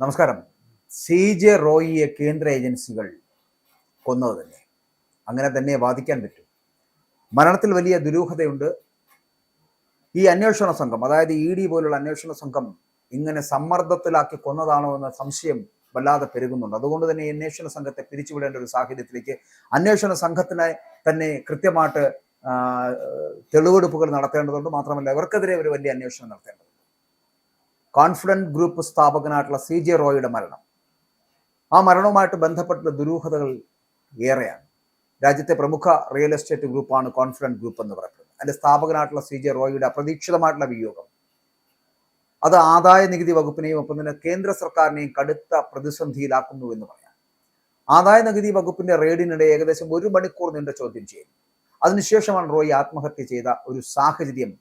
നമസ്കാരം. CJ റോയിയെ കേന്ദ്ര ഏജൻസികൾ കൊന്നത് തന്നെ, അങ്ങനെ തന്നെ വാദിക്കാൻ പറ്റും. മരണത്തിൽ വലിയ ദുരൂഹതയുണ്ട്. ഈ അന്വേഷണ സംഘം, അതായത് ED പോലുള്ള അന്വേഷണ സംഘം ഇങ്ങനെ സമ്മർദ്ദത്തിലാക്കി കൊന്നതാണോ എന്ന സംശയം വല്ലാതെ പെരുകുന്നുണ്ട്. അതുകൊണ്ട് തന്നെ ഈ അന്വേഷണ സംഘത്തെ പിരിച്ചുവിടേണ്ട ഒരു സാഹചര്യത്തിലേക്ക് അന്വേഷണ സംഘത്തിനെ തന്നെ കൃത്യമായിട്ട് തെളിവെടുപ്പുകൾ നടത്തേണ്ടതുണ്ട്. മാത്രമല്ല ഇവർക്കെതിരെ ഒരു വലിയ അന്വേഷണം നടത്തേണ്ടതുണ്ട്. കോൺഫിഡന്റ് ഗ്രൂപ്പ് സ്ഥാപകനായിട്ടുള്ള CJ റോയിയുടെ മരണം, ആ മരണവുമായിട്ട് ബന്ധപ്പെട്ട ദുരൂഹതകൾ ഏറെയാണ്. രാജ്യത്തെ പ്രമുഖ റിയൽ എസ്റ്റേറ്റ് ഗ്രൂപ്പാണ് കോൺഫിഡന്റ് ഗ്രൂപ്പ് എന്ന് പറയുന്നത്. അതിന്റെ സ്ഥാപകനായിട്ടുള്ള CJ റോയിയുടെ അപ്രതീക്ഷിതമായിട്ടുള്ള വിയോഗം അത് ആദായ നികുതി വകുപ്പിനെയും ഒപ്പം തന്നെ കേന്ദ്ര സർക്കാരിനെയും കടുത്ത പ്രതിസന്ധിയിലാക്കുന്നു എന്ന് പറയാം. ആദായ നികുതി വകുപ്പിന്റെ റെയ്ഡിനിടെ ഏകദേശം 1 മണിക്കൂർ നീണ്ട ചോദ്യം ചെയ്യും. അതിനുശേഷമാണ് റോയി ആത്മഹത്യ ചെയ്ത ഒരു സാഹചര്യം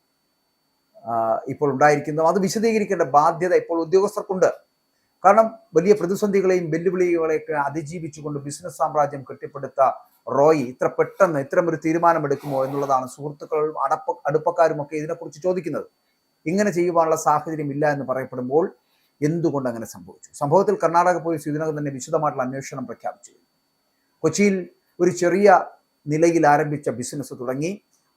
ഇപ്പോൾ ഉണ്ടായിരിക്കുന്നത്. അത് വിശദീകരിക്കേണ്ട ബാധ്യത ഇപ്പോൾ ഉദ്യോഗസ്ഥർക്കുണ്ട്. കാരണം വലിയ പ്രതിസന്ധികളെയും വെല്ലുവിളികളെയൊക്കെ അതിജീവിച്ചുകൊണ്ട് ബിസിനസ് സാമ്രാജ്യം കെട്ടിപ്പടുത്ത റോയി ഇത്ര പെട്ടെന്ന് ഇത്തരമൊരു തീരുമാനമെടുക്കുമോ എന്നുള്ളതാണ് സുഹൃത്തുക്കളും അടുപ്പക്കാരും ഒക്കെ ഇതിനെക്കുറിച്ച് ചോദിക്കുന്നത്. ഇങ്ങനെ ചെയ്യുവാനുള്ള സാഹചര്യം ഇല്ല എന്ന് പറയപ്പെടുമ്പോൾ എന്തുകൊണ്ട് അങ്ങനെ സംഭവിച്ചു? സംഭവത്തിൽ കർണാടക പോലീസ് ഇതിനകം തന്നെ വിശദമായിട്ടുള്ള അന്വേഷണം പ്രഖ്യാപിച്ചു. കൊച്ചിയിൽ ഒരു ചെറിയ നിലയിൽ ആരംഭിച്ച ബിസിനസ് തുടങ്ങി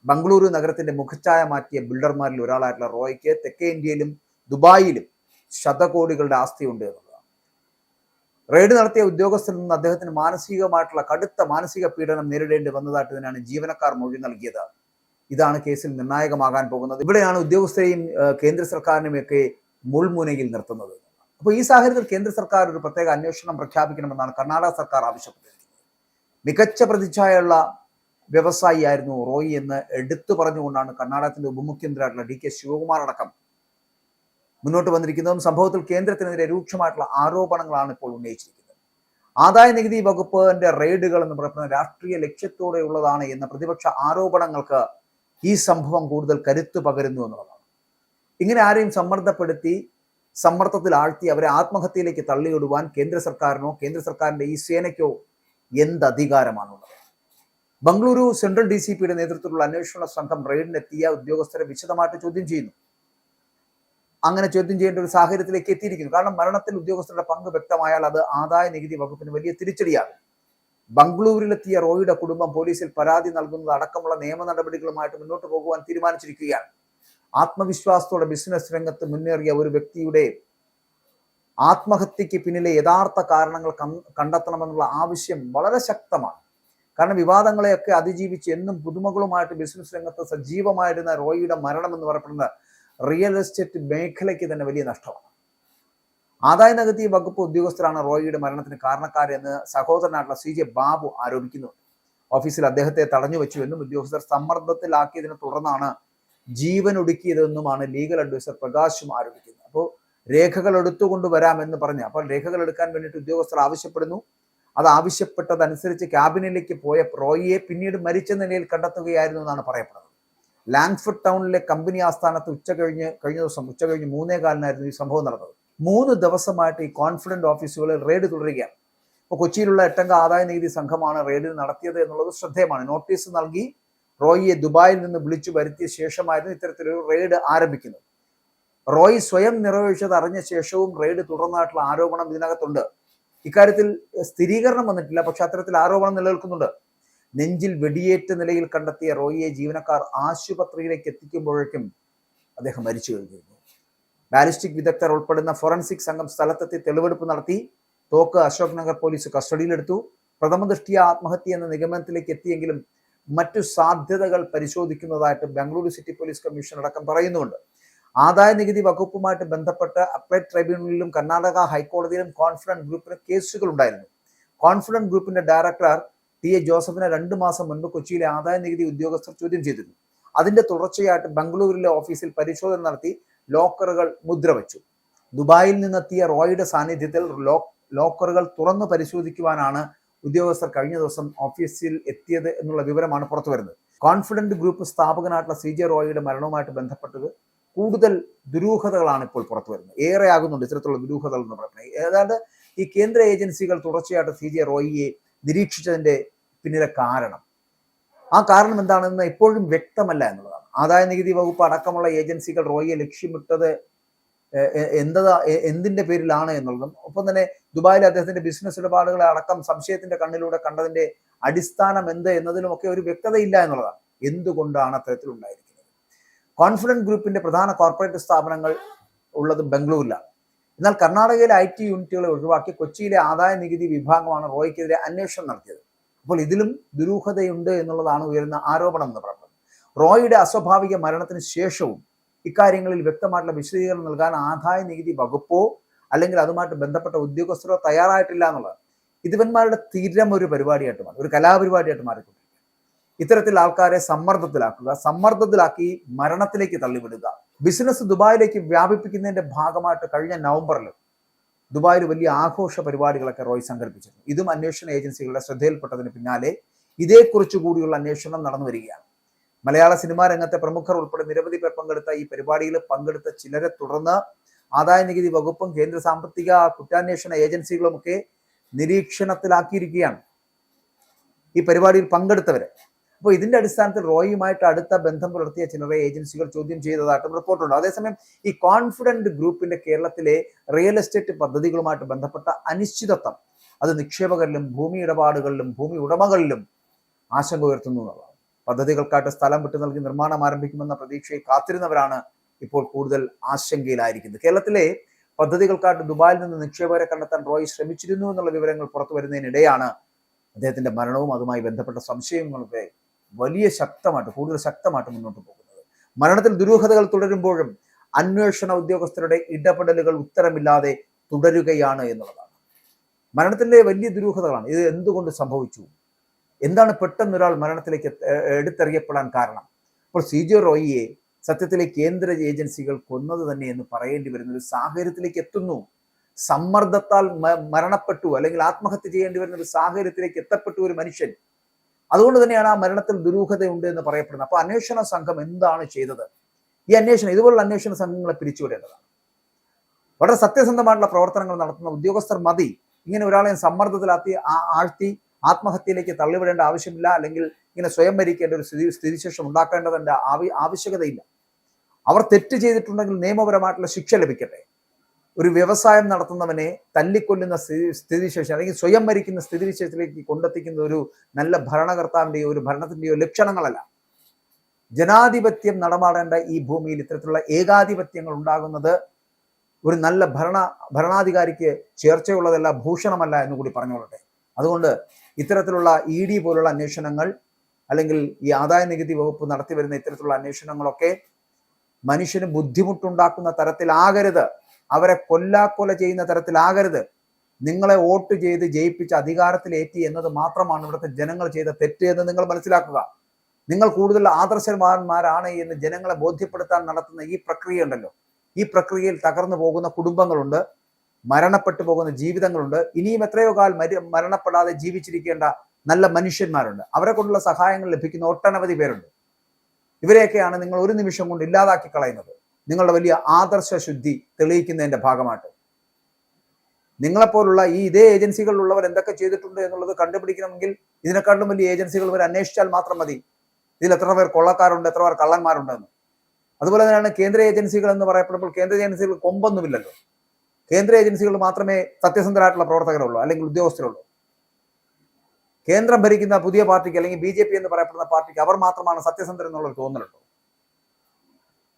ബംഗളൂരു നഗരത്തിന്റെ മുഖച്ഛായ മാറ്റിയ ബിൽഡർമാരിൽ ഒരാളായിട്ടുള്ള റോയിക്ക് തെക്കേ ഇന്ത്യയിലും ദുബായിലും ശതകോടികളുടെ ആസ്തിയുണ്ട് എന്നുള്ളതാണ്. റെയ്ഡ് നടത്തിയ ഉദ്യോഗസ്ഥരിൽ നിന്ന് അദ്ദേഹത്തിന് മാനസികമായിട്ടുള്ള കടുത്ത മാനസിക പീഡനം നേരിടേണ്ടി വന്നതായിട്ട് തന്നെയാണ് ജീവനക്കാർ മൊഴി നൽകിയത്. ഇതാണ് കേസിൽ നിർണായകമാകാൻ പോകുന്നത്. ഇവിടെയാണ് ഉദ്യോഗസ്ഥരെയും കേന്ദ്ര സർക്കാരിനെയും ഒക്കെ മുൾമുനയിൽ നിർത്തുന്നത്. അപ്പോൾ ഈ സാഹചര്യത്തിൽ കേന്ദ്ര സർക്കാർ ഒരു പ്രത്യേക അന്വേഷണം പ്രഖ്യാപിക്കണമെന്നാണ് കർണാടക സർക്കാർ ആവശ്യപ്പെട്ടിരിക്കുന്നത്. മികച്ച പ്രതിച്ഛായുള്ള വ്യവസായിയായിരുന്നു റോയി എന്ന് എടുത്തു പറഞ്ഞുകൊണ്ടാണ് കർണാടകത്തിന്റെ ഉപമുഖ്യമന്ത്രിയായിട്ടുള്ള DK ശിവകുമാർ അടക്കം മുന്നോട്ട് വന്നിരിക്കുന്നതും. സംഭവത്തിൽ കേന്ദ്രത്തിനെതിരെ രൂക്ഷമായിട്ടുള്ള ആരോപണങ്ങളാണ് ഇപ്പോൾ ഉന്നയിച്ചിരിക്കുന്നത്. ആദായ നികുതി വകുപ്പിന്റെ റെയ്ഡുകൾ എന്ന് പറയുന്നത് രാഷ്ട്രീയ ലക്ഷ്യത്തോടെയുള്ളതാണ് എന്ന പ്രതിപക്ഷ ആരോപണങ്ങൾക്ക് ഈ സംഭവം കൂടുതൽ കരുത്ത് പകരുന്നു എന്നുള്ളതാണ്. ഇങ്ങനെ ആരെയും സമ്മർദ്ദപ്പെടുത്തി സമ്മർദ്ദത്തിൽ ആഴ്ത്തി അവരെ ആത്മഹത്യയിലേക്ക് തള്ളിയിടുവാൻ കേന്ദ്ര സർക്കാരിനോ കേന്ദ്ര സർക്കാരിന്റെ ഈ സേനയ്ക്കോ എന്ത് അധികാരമാണുള്ളത്? ബംഗളൂരു സെൻട്രൽ DCPയുടെ നേതൃത്വത്തിലുള്ള അന്വേഷണ സംഘം റെയ്ഡിനെത്തിയ ഉദ്യോഗസ്ഥരെ വിശദമായിട്ട് ചോദ്യം ചെയ്യുന്നു. അങ്ങനെ ചോദ്യം ചെയ്യേണ്ട ഒരു സാഹചര്യത്തിലേക്ക് എത്തിയിരിക്കുന്നു. കാരണം മരണത്തിൽ ഉദ്യോഗസ്ഥരുടെ പങ്ക് വ്യക്തമായാൽ അത് ആദായ നികുതി വകുപ്പിന് വലിയ തിരിച്ചടിയാകും. ബംഗളൂരുവിലെത്തിയ റോയിയുടെ കുടുംബം പോലീസിൽ പരാതി നൽകുന്നത് അടക്കമുള്ള നിയമ നടപടികളുമായിട്ട് മുന്നോട്ട് പോകുവാൻ തീരുമാനിച്ചിരിക്കുകയാണ്. ആത്മവിശ്വാസത്തോടെ ബിസിനസ് രംഗത്ത് മുന്നേറിയ ഒരു വ്യക്തിയുടെ ആത്മഹത്യക്ക് പിന്നിലെ യഥാർത്ഥ കാരണങ്ങൾ കണ്ടെത്തണമെന്നുള്ള ആവശ്യം വളരെ ശക്തമാണ്. കാരണം വിവാദങ്ങളെയൊക്കെ അതിജീവിച്ച് എന്നും പുതുമകളുമായിട്ട് ബിസിനസ് രംഗത്ത് സജീവമായിരുന്ന റോയിയുടെ മരണം എന്ന് പറയപ്പെടുന്നത് റിയൽ എസ്റ്റേറ്റ് മേഖലയ്ക്ക് തന്നെ വലിയ നഷ്ടമാണ്. ആദായ നികുതി വകുപ്പ് ഉദ്യോഗസ്ഥരാണ് റോയിയുടെ മരണത്തിന് കാരണക്കാരെന്ന് സഹോദരനായിട്ടുള്ള CJ ബാബു ആരോപിക്കുന്നു. ഓഫീസിൽ അദ്ദേഹത്തെ തടഞ്ഞു വെച്ചുവെന്നും ഉദ്യോഗസ്ഥർ സമ്മർദ്ദത്തിലാക്കിയതിനെ തുടർന്നാണ് ജീവൻ ഒടുക്കിയതെന്നുമാണ് ലീഗൽ അഡ്വൈസർ പ്രകാശും ആരോപിക്കുന്നത്. അപ്പോൾ രേഖകൾ എടുത്തുകൊണ്ടുവരാമെന്ന് പറഞ്ഞു. അപ്പോൾ രേഖകൾ എടുക്കാൻ വേണ്ടിയിട്ട് ഉദ്യോഗസ്ഥർ ആവശ്യപ്പെടുന്നു. അത് ആവശ്യപ്പെട്ടതനുസരിച്ച് ക്യാബിനിലേക്ക് പോയ റോയിയെ പിന്നീട് മരിച്ച നിലയിൽ കണ്ടെത്തുകയായിരുന്നു എന്നാണ് പറയപ്പെടുന്നത്. ലാങ്ഫോർട്ട് ടൗണിലെ കമ്പനി ആസ്ഥാനത്ത് കഴിഞ്ഞ ദിവസം ഉച്ചകഴിഞ്ഞ് 3:15 ഈ സംഭവം നടന്നത്. 3 ദിവസമായിട്ട് ഈ കോൺഫിഡന്റ് ഓഫീസുകളിൽ റെയ്ഡ് തുടരുകയാണ്. ഇപ്പോൾ കൊച്ചിയിലുള്ള 8 ആദായ നികുതി സംഘമാണ് റെയ്ഡിൽ നടത്തിയത് എന്നുള്ളത് ശ്രദ്ധേയമാണ്. നോട്ടീസ് നൽകി റോയിയെ ദുബായിൽ നിന്ന് വിളിച്ചു വരുത്തിയ ശേഷമായിരുന്നു ഇത്തരത്തിലൊരു റെയ്ഡ് ആരംഭിക്കുന്നത്. റോയി സ്വയം നിറവേറ്റത് അറിഞ്ഞ ശേഷവും റെയ്ഡ് തുടർന്നതായിട്ടുള്ള ആരോപണം ഇതിനകത്തുണ്ട്. ഇക്കാര്യത്തിൽ സ്ഥിരീകരണം വന്നിട്ടില്ല, പക്ഷെ അത്തരത്തിൽ ആരോപണം നിലനിൽക്കുന്നുണ്ട്. നെഞ്ചിൽ വെടിയേറ്റ നിലയിൽ കണ്ടെത്തിയ റോയിയെ ജീവനക്കാർ ആശുപത്രിയിലേക്ക് എത്തിക്കുമ്പോഴേക്കും അദ്ദേഹം മരിച്ചു കഴിഞ്ഞിരുന്നു. ബാലിസ്റ്റിക് വിദഗ്ധർ ഉൾപ്പെടുന്ന ഫോറൻസിക് സംഘം സ്ഥലത്തെത്തി തെളിവെടുപ്പ് നടത്തി. തോക്ക് അശോക് നഗർ പോലീസ് കസ്റ്റഡിയിലെടുത്തു. പ്രഥമ ദൃഷ്ടിയ ആത്മഹത്യ എന്ന നിഗമനത്തിലേക്ക് എത്തിയെങ്കിലും മറ്റു സാധ്യതകൾ പരിശോധിക്കുന്നതായിട്ട് ബംഗളൂരു സിറ്റി പോലീസ് കമ്മീഷൻ അടക്കം പറയുന്നുണ്ട്. ആദായ നികുതി വകുപ്പുമായിട്ട് ബന്ധപ്പെട്ട് അപ്പലേറ്റ് ട്രൈബ്യൂണലിലും കർണാടക ഹൈക്കോടതിയിലും കോൺഫിഡന്റ് ഗ്രൂപ്പിന് കേസുകൾ ഉണ്ടായിരുന്നു. കോൺഫിഡന്റ് ഗ്രൂപ്പിന്റെ ഡയറക്ടർ TA ജോസഫിനെ 2 മാസം മുൻപ് കൊച്ചിയിലെ ആദായ നികുതി ഉദ്യോഗസ്ഥർ ചോദ്യം ചെയ്തിരുന്നു. അതിന്റെ തുടർച്ചയായിട്ട് ബംഗളൂരുവിലെ ഓഫീസിൽ പരിശോധന നടത്തി ലോക്കറുകൾ മുദ്രവെച്ചു. ദുബായിൽ നിന്നെത്തിയ റോയിയുടെ സാന്നിധ്യത്തിൽ ലോക്കറുകൾ തുറന്നു പരിശോധിക്കുവാനാണ് ഉദ്യോഗസ്ഥർ കഴിഞ്ഞ ദിവസം ഓഫീസിൽ എത്തിയത് എന്നുള്ള വിവരമാണ് പുറത്തു വരുന്നത്. കോൺഫിഡന്റ് ഗ്രൂപ്പ് സ്ഥാപകനായിട്ടുള്ള CJ റോയിയുടെ മരണവുമായിട്ട് ബന്ധപ്പെട്ടത് കൂടുതൽ ദുരൂഹതകളാണ് ഇപ്പോൾ പുറത്തു വരുന്നത്. ഏറെ ആകുന്നുണ്ട് ഇത്തരത്തിലുള്ള ദുരൂഹതകൾ എന്ന് പറയുന്നത്. ഏതാണ്ട് ഈ കേന്ദ്ര ഏജൻസികൾ തുടർച്ചയായിട്ട് CJ റോയിയെ നിരീക്ഷിച്ചതിന്റെ പിന്നിലെ കാരണം, ആ കാരണം എന്താണെന്ന് ഇപ്പോഴും വ്യക്തമല്ല എന്നുള്ളതാണ്. ആദായ നികുതി വകുപ്പ് അടക്കമുള്ള ഏജൻസികൾ റോയിയെ ലക്ഷ്യമിട്ടത് എന്തിന്റെ പേരിലാണ് എന്നുള്ളതും ഒപ്പം ഒപ്പം തന്നെ ദുബായിലെ അദ്ദേഹത്തിന്റെ ബിസിനസ് ഇടപാടുകളെ അടക്കം സംശയത്തിന്റെ കണ്ണിലൂടെ കണ്ടതിന്റെ അടിസ്ഥാനം എന്ത് എന്നതിലുമൊക്കെ ഒരു വ്യക്തതയില്ല എന്നുള്ളതാണ്. എന്തുകൊണ്ടാണ് അത്തരത്തിലുണ്ടായിരിക്കുന്നത്? കോൺഫിഡന്റ് ഗ്രൂപ്പിന്റെ പ്രധാന കോർപ്പറേറ്റ് സ്ഥാപനങ്ങൾ ഉള്ളത് ബംഗളൂരിലാണ്. എന്നാൽ കർണാടകയിലെ IT യൂണിറ്റുകളെ ഒഴിവാക്കി കൊച്ചിയിലെ ആദായ നികുതി വിഭാഗമാണ് റോയ്ക്കെതിരെ അന്വേഷണം നടത്തിയത്. അപ്പോൾ ഇതിലും ദുരൂഹതയുണ്ട് എന്നുള്ളതാണ് ഉയരുന്ന ആരോപണം എന്ന് പറയുന്നത്. റോയിയുടെ അസ്വാഭാവിക മരണത്തിന് ശേഷവും ഇക്കാര്യങ്ങളിൽ വ്യക്തമായിട്ടുള്ള വിശദീകരണം നൽകാൻ ആദായ നികുതി വകുപ്പോ അല്ലെങ്കിൽ അതുമായിട്ട് ബന്ധപ്പെട്ട ഉദ്യോഗസ്ഥരോ തയ്യാറായിട്ടില്ല എന്നുള്ളത് ഇവന്മാരുടെ സ്ഥിരം ഒരു പരിപാടിയായിട്ട് മാറി, ഒരു കലാപരിപാടിയായിട്ട് മാറിക്കൊണ്ടിരിക്കുക. ഇത്തരത്തിൽ ആൾക്കാരെ സമ്മർദ്ദത്തിലാക്കി മരണത്തിലേക്ക് തള്ളിവിടുക. ബിസിനസ് ദുബായിലേക്ക് വ്യാപിപ്പിക്കുന്നതിന്റെ ഭാഗമായിട്ട് കഴിഞ്ഞ നവംബറിൽ ദുബായിൽ വലിയ ആഘോഷ പരിപാടികളൊക്കെ റോയ് സംഘടിപ്പിച്ചിരുന്നു. ഇതും അന്വേഷണ ഏജൻസികളുടെ ശ്രദ്ധയിൽപ്പെട്ടതിന് പിന്നാലെ ഇതേക്കുറിച്ച് കൂടിയുള്ള അന്വേഷണം നടന്നു വരികയാണ്. മലയാള സിനിമാ രംഗത്തെ പ്രമുഖർ ഉൾപ്പെടെ നിരവധി പേർ പങ്കെടുത്ത ഈ പരിപാടിയിൽ പങ്കെടുത്ത ചിലരെ തുടർന്ന് ആദായ നികുതി വകുപ്പും കേന്ദ്ര സാമ്പത്തിക കുറ്റാന്വേഷണ ഏജൻസികളുമൊക്കെ നിരീക്ഷണത്തിലാക്കിയിരിക്കുകയാണ് ഈ പരിപാടിയിൽ പങ്കെടുത്തവരെ. അപ്പോൾ ഇതിന്റെ അടിസ്ഥാനത്തിൽ റോയിയുമായിട്ട് അടുത്ത ബന്ധം പുലർത്തിയ ചിലരെ ഏജൻസികൾ ചോദ്യം ചെയ്തതായിട്ടും റിപ്പോർട്ടുണ്ട്. അതേസമയം ഈ കോൺഫിഡന്റ് ഗ്രൂപ്പിന്റെ കേരളത്തിലെ റിയൽ എസ്റ്റേറ്റ് പദ്ധതികളുമായിട്ട് ബന്ധപ്പെട്ട അനിശ്ചിതത്വം അത് നിക്ഷേപകരിലും ഭൂമി ഇടപാടുകളിലും ഭൂമി ഉടമകളിലും ആശങ്ക ഉയർത്തുന്നു എന്നുള്ളതാണ്. പദ്ധതികൾക്കായിട്ട് സ്ഥലം വിട്ടു നൽകി നിർമ്മാണം ആരംഭിക്കുമെന്ന പ്രതീക്ഷയിൽ കാത്തിരുന്നവരാണ് ഇപ്പോൾ കൂടുതൽ ആശങ്കയിലായിരിക്കുന്നത്. കേരളത്തിലെ പദ്ധതികൾക്കായിട്ട് ദുബായിൽ നിന്ന് നിക്ഷേപകരെ കണ്ടെത്താൻ റോയ് ശ്രമിച്ചിരുന്നു എന്നുള്ള വിവരങ്ങൾ പുറത്തു വരുന്നതിനിടെയാണ് അദ്ദേഹത്തിന്റെ മരണവും അതുമായി ബന്ധപ്പെട്ട സംശയങ്ങളൊക്കെ കൂടുതൽ ശക്തമായിട്ട് മുന്നോട്ട് പോകുന്നത്. മരണത്തിൽ ദുരൂഹതകൾ തുടരുമ്പോഴും അന്വേഷണ ഉദ്യോഗസ്ഥരുടെ ഇടപെടലുകൾ ഉത്തരമില്ലാതെ തുടരുകയാണ് എന്നുള്ളതാണ്. മരണത്തിലെ വലിയ ദുരൂഹതകളാണ്. ഇത് എന്തുകൊണ്ട് സംഭവിച്ചു? എന്താണ് പെട്ടെന്നൊരാൾ മരണത്തിലേക്ക് എടുത്തെറിയപ്പെടാൻ കാരണം? അപ്പോൾ CJ റോയിയെ സത്യത്തിലെ കേന്ദ്ര ഏജൻസികൾ കൊന്നത് തന്നെ എന്ന് പറയേണ്ടി വരുന്ന ഒരു സാഹചര്യത്തിലേക്ക് എത്തുന്നു. സമ്മർദ്ദത്താൽ മരണപ്പെട്ടു അല്ലെങ്കിൽ ആത്മഹത്യ ചെയ്യേണ്ടി വരുന്ന ഒരു സാഹചര്യത്തിലേക്ക് എത്തപ്പെട്ടു ഒരു മനുഷ്യൻ. അതുകൊണ്ട് തന്നെയാണ് ആ മരണത്തിൽ ദുരൂഹതയുണ്ട് എന്ന് പറയപ്പെടുന്നത്. അപ്പൊ അന്വേഷണ സംഘം എന്താണ് ചെയ്തത്? ഈ ഇതുപോലുള്ള അന്വേഷണ സംഘങ്ങളെ പിരിച്ചുവിടേണ്ടതാണ്. വളരെ സത്യസന്ധമായിട്ടുള്ള പ്രവർത്തനങ്ങൾ നടത്തുന്ന ഉദ്യോഗസ്ഥർ മതി. ഇങ്ങനെ ഒരാളെ സമ്മർദ്ദത്തിലാക്കി ആഴ്ത്തി ആത്മഹത്യയിലേക്ക് തള്ളിവിടേണ്ട ആവശ്യമില്ല, അല്ലെങ്കിൽ ഇങ്ങനെ സ്വയം മരിക്കേണ്ട ഒരു സ്ഥിതിശേഷം ഉണ്ടാക്കേണ്ടതിന്റെ ആവശ്യകതയില്ല. അവർ തെറ്റ് ചെയ്തിട്ടുണ്ടെങ്കിൽ നിയമപരമായിട്ടുള്ള ശിക്ഷ ലഭിക്കട്ടെ. ഒരു വ്യവസായം നടത്തുന്നവനെ തല്ലിക്കൊല്ലുന്ന സ്ഥിതിശേഷം അല്ലെങ്കിൽ സ്വയം മരിക്കുന്ന സ്ഥിതിവിശേഷത്തിലേക്ക് കൊണ്ടെത്തിക്കുന്ന ഒരു നല്ല ഭരണകർത്താവിന്റെയോ ഒരു ഭരണത്തിന്റെയോ ലക്ഷണങ്ങളല്ല. ജനാധിപത്യം നടമാടേണ്ട ഈ ഭൂമിയിൽ ഇത്തരത്തിലുള്ള ഏകാധിപത്യങ്ങൾ ഉണ്ടാകുന്നത് ഒരു നല്ല ഭരണാധികാരിക്ക് ചേർച്ചയുള്ളതല്ല, ഭൂഷണമല്ല എന്ന് കൂടി പറഞ്ഞുകൊള്ളട്ടെ. അതുകൊണ്ട് ഇത്തരത്തിലുള്ള ED പോലുള്ള അന്വേഷണങ്ങൾ അല്ലെങ്കിൽ ഈ ആദായ നികുതി വകുപ്പ് നടത്തി വരുന്ന ഇത്തരത്തിലുള്ള അന്വേഷണങ്ങളൊക്കെ മനുഷ്യന് ബുദ്ധിമുട്ടുണ്ടാക്കുന്ന തരത്തിലാകരുത്, അവരെ കൊല്ലാക്കൊല ചെയ്യുന്ന തരത്തിലാകരുത്. നിങ്ങളെ വോട്ട് ചെയ്ത് ജയിപ്പിച്ച് അധികാരത്തിലേറ്റി എന്നത് മാത്രമാണ് ഇവിടുത്തെ ജനങ്ങൾ ചെയ്ത തെറ്റ് എന്ന് നിങ്ങൾ മനസ്സിലാക്കുക. നിങ്ങൾ കൂടുതൽ ആദർശവാന്മാരാണ് എന്ന് ജനങ്ങളെ ബോധ്യപ്പെടുത്താൻ നടത്തുന്ന ഈ പ്രക്രിയ ഉണ്ടല്ലോ, ഈ പ്രക്രിയയിൽ തകർന്നു പോകുന്ന കുടുംബങ്ങളുണ്ട്, മരണപ്പെട്ടു പോകുന്ന ജീവിതങ്ങളുണ്ട്, ഇനിയും എത്രയോ കാലം മരണപ്പെടാതെ ജീവിച്ചിരിക്കേണ്ട നല്ല മനുഷ്യന്മാരുണ്ട്. അവരെ കൊണ്ടുള്ള സഹായങ്ങൾ ലഭിക്കുന്ന ഒട്ടനവധി പേരുണ്ട്. ഇവരെയൊക്കെയാണ് നിങ്ങൾ ഒരു നിമിഷം കൊണ്ട് ഇല്ലാതാക്കി കളയുന്നത്. നിങ്ങളുടെ വലിയ ആദർശ ശുദ്ധി തെളിയിക്കുന്നതിന്റെ ഭാഗമായിട്ട് നിങ്ങളെപ്പോലുള്ള ഇതേ ഏജൻസികളിലുള്ളവർ എന്തൊക്കെ ചെയ്തിട്ടുണ്ട് എന്നുള്ളത് കണ്ടുപിടിക്കണമെങ്കിൽ ഇതിനെക്കാട്ടിലും വലിയ ഏജൻസികൾ ഇവർ അന്വേഷിച്ചാൽ മാത്രം മതി. ഇതിൽ എത്ര പേർ കൊള്ളക്കാരുണ്ട്, എത്ര പേർ കള്ളന്മാരുണ്ട് എന്ന്. അതുപോലെ തന്നെയാണ് കേന്ദ്ര ഏജൻസികൾ എന്ന് പറയപ്പെടുമ്പോൾ കേന്ദ്ര ഏജൻസികൾ കൊമ്പൊന്നുമില്ലല്ലോ. കേന്ദ്ര ഏജൻസികൾ മാത്രമേ സത്യസന്ധരായിട്ടുള്ള പ്രവർത്തകരുള്ളൂ അല്ലെങ്കിൽ ഉദ്യോഗസ്ഥരുള്ളൂ. കേന്ദ്രം ഭരിക്കുന്ന പുതിയ പാർട്ടിക്ക് അല്ലെങ്കിൽ BJP എന്ന് പറയപ്പെടുന്ന പാർട്ടിക്ക് അവർ മാത്രമാണ് സത്യസന്ധർ എന്നുള്ളൊരു തോന്നലുണ്ടോ?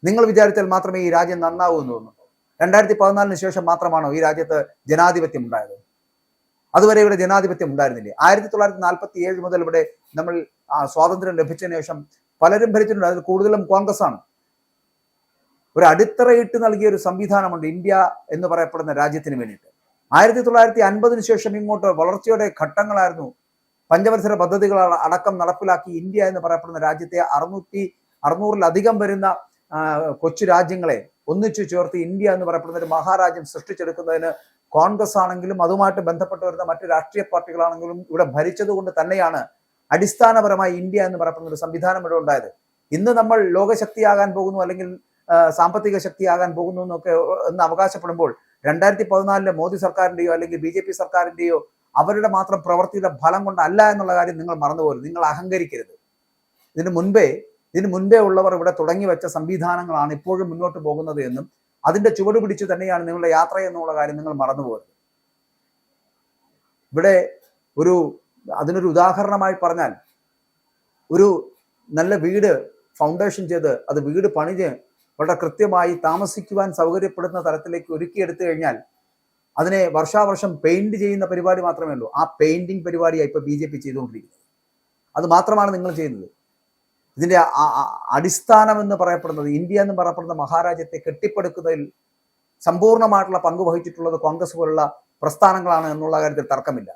നിങ്ങൾ വിചാരിച്ചാൽ മാത്രമേ ഈ രാജ്യം നന്നാവൂ എന്ന് തോന്നുന്നുണ്ടോ? 2014 ശേഷം മാത്രമാണോ ഈ രാജ്യത്ത് ജനാധിപത്യം ഉണ്ടായത്? അതുവരെ ഇവിടെ ജനാധിപത്യം ഉണ്ടായിരുന്നില്ലേ? 1947 മുതൽ ഇവിടെ നമ്മൾ സ്വാതന്ത്ര്യം ലഭിച്ചതിന് ശേഷം പലരും ഭരിച്ചിട്ടുണ്ട്. അതിൽ കൂടുതലും കോൺഗ്രസ് ആണ്. ഒരു അടിത്തറയിട്ട് നൽകിയ ഒരു സംവിധാനമുണ്ട് ഇന്ത്യ എന്ന് പറയപ്പെടുന്ന രാജ്യത്തിന് വേണ്ടിയിട്ട്. 1950 ശേഷം ഇങ്ങോട്ട് വളർച്ചയുടെ ഘട്ടങ്ങളായിരുന്നു. പഞ്ചവത്സര പദ്ധതികൾ അടക്കം നടപ്പിലാക്കി ഇന്ത്യ എന്ന് പറയപ്പെടുന്ന രാജ്യത്തെ 600-ൽ-അധികം വരുന്ന കൊച്ചു രാജ്യങ്ങളെ ഒന്നിച്ചു ചേർത്ത് ഇന്ത്യ എന്ന് പറയപ്പെടുന്ന ഒരു മഹാരാജ്യം സൃഷ്ടിച്ചെടുക്കുന്നതിന് കോൺഗ്രസ് ആണെങ്കിലും അതുമായിട്ട് ബന്ധപ്പെട്ട് വരുന്ന മറ്റ് രാഷ്ട്രീയ പാർട്ടികളാണെങ്കിലും ഇവിടെ ഭരിച്ചത് കൊണ്ട് തന്നെയാണ് അടിസ്ഥാനപരമായി ഇന്ത്യ എന്ന് പറയപ്പെടുന്ന ഒരു സംവിധാനം ഇവിടെ ഉണ്ടായത്. ഇന്ന് നമ്മൾ ലോകശക്തിയാകാൻ പോകുന്നു അല്ലെങ്കിൽ സാമ്പത്തിക ശക്തിയാകാൻ പോകുന്നു എന്നൊക്കെ എന്ന് അവകാശപ്പെടുമ്പോൾ 2014 മോദി സർക്കാരിന്റെയോ അല്ലെങ്കിൽ BJP സർക്കാരിന്റെയോ അവരുടെ മാത്രം പ്രവൃത്തിയുടെ ഫലം കൊണ്ടല്ല എന്നുള്ള കാര്യം നിങ്ങൾ മറന്നുപോകരുത്. നിങ്ങൾ അഹങ്കരിക്കരുത്. ഇതിനു മുൻപേ ഉള്ളവർ ഇവിടെ തുടങ്ങി വെച്ച സംവിധാനങ്ങളാണ് ഇപ്പോഴും മുന്നോട്ട് പോകുന്നത് എന്നും അതിന്റെ ചുവട് പിടിച്ചു തന്നെയാണ് നിങ്ങളുടെ യാത്ര എന്നുള്ള കാര്യം നിങ്ങൾ മറന്നുപോകരുത്. ഇവിടെ ഒരു അതിനൊരു ഉദാഹരണമായി പറഞ്ഞാൽ, ഒരു നല്ല വീട് ഫൗണ്ടേഷൻ ചെയ്ത് അത് വീട് പണിഞ്ഞ് വളരെ കൃത്യമായി താമസിക്കുവാൻ സൗകര്യപ്പെടുന്ന തരത്തിലേക്ക് ഒരുക്കിയെടുത്തു കഴിഞ്ഞാൽ അതിനെ വർഷാവർഷം പെയിന്റ് ചെയ്യുന്ന പരിപാടി മാത്രമേ ഉള്ളൂ. ആ പെയിന്റിങ് പരിപാടിയാണ് ഇപ്പോൾ BJP ചെയ്തുകൊണ്ടിരിക്കുന്നത്. അത് മാത്രമാണ് നിങ്ങൾ ചെയ്യുന്നത്. ഇതിന്റെ അടിസ്ഥാനം എന്ന് പറയപ്പെടുന്നത്, ഇന്ത്യ എന്ന് പറയപ്പെടുന്ന മഹാരാജ്യത്തെ കെട്ടിപ്പടുക്കുന്നതിൽ സമ്പൂർണ്ണമായിട്ടുള്ള പങ്ക് വഹിച്ചിട്ടുള്ളത് കോൺഗ്രസ് പോലുള്ള പ്രസ്ഥാനങ്ങളാണ് എന്നുള്ള കാര്യത്തിൽ തർക്കമില്ല.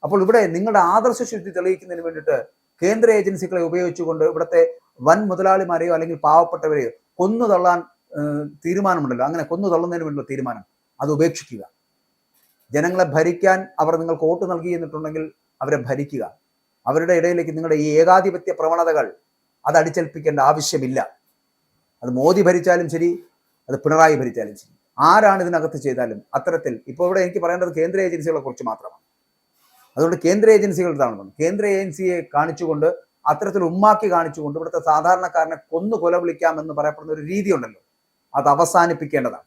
അപ്പോൾ ഇവിടെ നിങ്ങളുടെ ആദർശ ശുദ്ധി തെളിയിക്കുന്നതിന് വേണ്ടിയിട്ട് കേന്ദ്ര ഏജൻസികളെ ഉപയോഗിച്ചുകൊണ്ട് ഇവിടുത്തെ വൻ മുതലാളിമാരെയോ അല്ലെങ്കിൽ പാവപ്പെട്ടവരെയോ കൊന്നു തള്ളാൻ തീരുമാനമുണ്ടല്ലോ, അങ്ങനെ കൊന്നു തള്ളുന്നതിന് വേണ്ടിയുള്ള തീരുമാനം അത് ഉപേക്ഷിക്കുക. ജനങ്ങളെ ഭരിക്കാൻ അവർ നിങ്ങൾക്ക് വോട്ട് നൽകി എന്നിട്ടുണ്ടെങ്കിൽ അവരെ ഭരിക്കുക. അവരുടെ ഇടയിലേക്ക് നിങ്ങളുടെ ഈ ഏകാധിപത്യ പ്രവണതകൾ അത് അടിച്ചേൽപ്പിക്കേണ്ട ആവശ്യമില്ല. അത് മോദി ഭരിച്ചാലും ശരി, അത് പിണറായി ഭരിച്ചാലും ശരി, ആരാണ് ഇതിനകത്ത് ചെയ്താലും അത്തരത്തിൽ. ഇപ്പോൾ ഇവിടെ എനിക്ക് പറയേണ്ടത് കേന്ദ്ര ഏജൻസികളെ കുറിച്ച് മാത്രമാണ്. അതുകൊണ്ട് കേന്ദ്ര ഏജൻസികൾ ഇതാണ്, കേന്ദ്ര ഏജൻസിയെ കാണിച്ചുകൊണ്ട് അത്തരത്തിൽ ഉമ്മാക്കി കാണിച്ചുകൊണ്ട് ഇവിടുത്തെ സാധാരണക്കാരനെ കൊന്നു കൊല വിളിക്കാം എന്ന് പറയപ്പെടുന്ന ഒരു രീതി ഉണ്ടല്ലോ, അത് അവസാനിപ്പിക്കേണ്ടതാണ്.